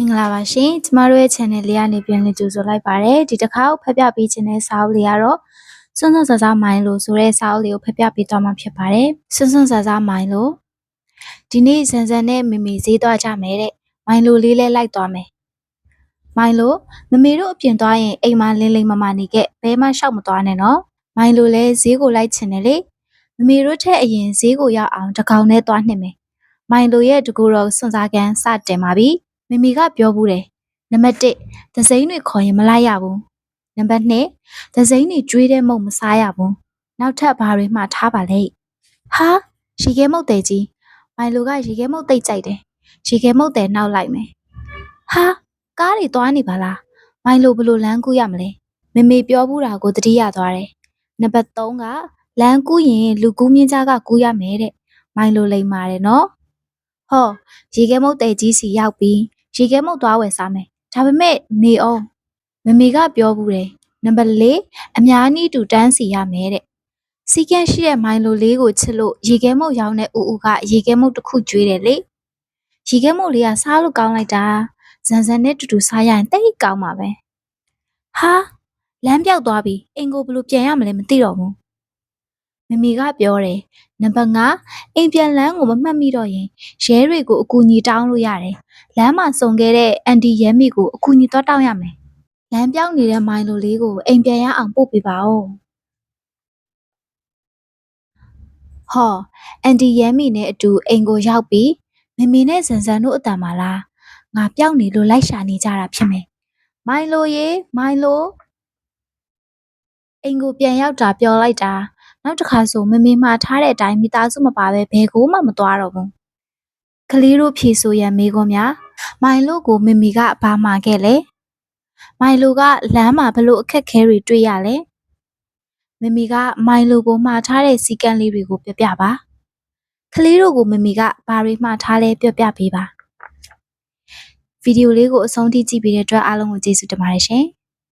င်္ဂလာပါရှင်ကျမတို့ရဲ့ channel လေးကနေပြန်လည်ကြိုဆိုလိုက်ပါတယ်ဒီတစ်ခါဖတ်ပြပေးခြင်းတဲ့စာအုပ်လေးကတော့စွန်းစွန်းစားစားမိုင်းလို့ဆိုတဲ့စာအုပ်လေးကိုဖတ်ပြပေးသွားမှာဖြစ်ပါတယ်စွန်းစွန်းစားစားမိုင်းလို့ဒီနေ့ဇန်ဇန်နဲ့မမေဈေးသွားကြမယ်တဲ့မိုင်းလို့လေးလဲလိုက်သွားမယ်မိုင်းလို့မမေတို့အပြင်သွားရင်အိမ်မှာလင်းလိမ့်မမနေခဲ့ဘဲမှရှောက်မသွားနဲ့နော်မိုင်းလို့လဲဈေးကိုလိုက်ချင်တယ်လေမမေတို့ထက်အရင်ဈေးကိုရောက်အောင်တကောင်နဲ့သွားနှင်မယ်မိုင်းလို့ရဲ့တကူတော်စွန့်စားကန်စတင်ပါပြီမမီကပြောဘူးတယ်နံပါတ်1သစိမ်းတွေခေါ်ရင်မလိုက်ရဘူးနံပါတ်2သစိမ်းတွေကျွေးတဲ့မုတ်မစားရဘူးနောက်ထပ်ဘာတွေမှထားပါလဲဟာရေခဲမုတ်တဲ့ကြီးမိုင်လိုကရေခဲမုတ်သိပ်ကြိုက်တယ်ရေခဲမုတ်တဲ့နောက်လိုက်မယ်ဟာကားတွေသွားနေပါလားမိုင်လိုဘလို့လမ်းကူးရမလဲမမေပြောဘူးတာကိုသတိရသွားတယ်နံပါတ်3ကလမ်းကူးရင်လူကူးမြင့်ကြားကကူးရမယ်တဲ့မိုင်လိုလိမ့်ပါတယ်နော်ဟောရေခဲမုတ်တဲ့ကြီးစီရောက်ပြီးရေခဲမုတ်သွားဝယ်စားမယ်ဒါပေမဲ့နေအောင်မမေကပြောဘူးတယ်နံပါတ်4အများကြီးတူတန်းစီရမယ်တဲ့စီကန်းရှိတဲ့မိုင်လိုလေးကိုချစ်လို့ရေခဲမုတ်ရောင်းတဲ့ဦးဦးကရေခဲမုတ်တစ်ခုကျွေးတယ်လေရေခဲမုတ်လေးကစားလို့ကောင်းလိုက်တာဇန်ဇန်နဲ့တူတူစားရရင်တိတ်ကောင်းပါပဲဟာလမ်းပြောက်သွားပြီအင်ကိုဘလို့ပြန်ရမလဲမသိတော့ဘူးမမေကပြောတယ်နံပါတ်5အိမ်ပြန်လမ်းကိုမမှတ်မိတော့ရင်ရဲတွေကိုအကူအညီတောင်းလို့ရတယ်လမ်းမှာစုံခဲ့တဲ့အန်တီရဲမိကိုအကူအညီတော့တောင်းရမယ်လမ်းပြောင်းနေတဲ့မိုင်လိုလေးကိုအိမ်ပြန်ရအောင်ပို့ပေးပါဦးဟောအန်တီရဲမိနဲ့အတူအိမ်ကိုရောက်ပြီးမမေနဲ့ဇန်ဇန်တို့အတန်ပါလားငါပြောင်းနေလို့လိုက်ရှာနေကြတာဖြစ်မယ်မိုင်လိုရေမိုင်လိုအိမ်ကိုပြန်ရောက်တာပြောလိုက်တာနောက်တစ်ခါဆိုမမေမှာထားတဲ့အတိုင်းမိသားစုမပါပဲဘယ်ကိုမှမသွားတော့ဘူးကလေးတို့ဖြေဆိုရန်မေးခွန်းများမိုင်လိုကိုမမေကဘာမှခဲ့လဲမိုင်လိုကလမ်းမှာဘလို့အခက်ခဲတွေတွေ့ရလဲမမေကမိုင်လိုကိုမှားထားတဲ့စီကံလေးတွေကိုပြောပြပါကလေးတို့ကိုမမေကဘာတွေမှားထားလဲပြောပြပေးပါဗီဒီယိုလေးကိုအဆုံးထိကြည့်ပေးတဲ့အတွက်အားလုံးကိုကျေးဇူးတင်ပါတယ်ရှင်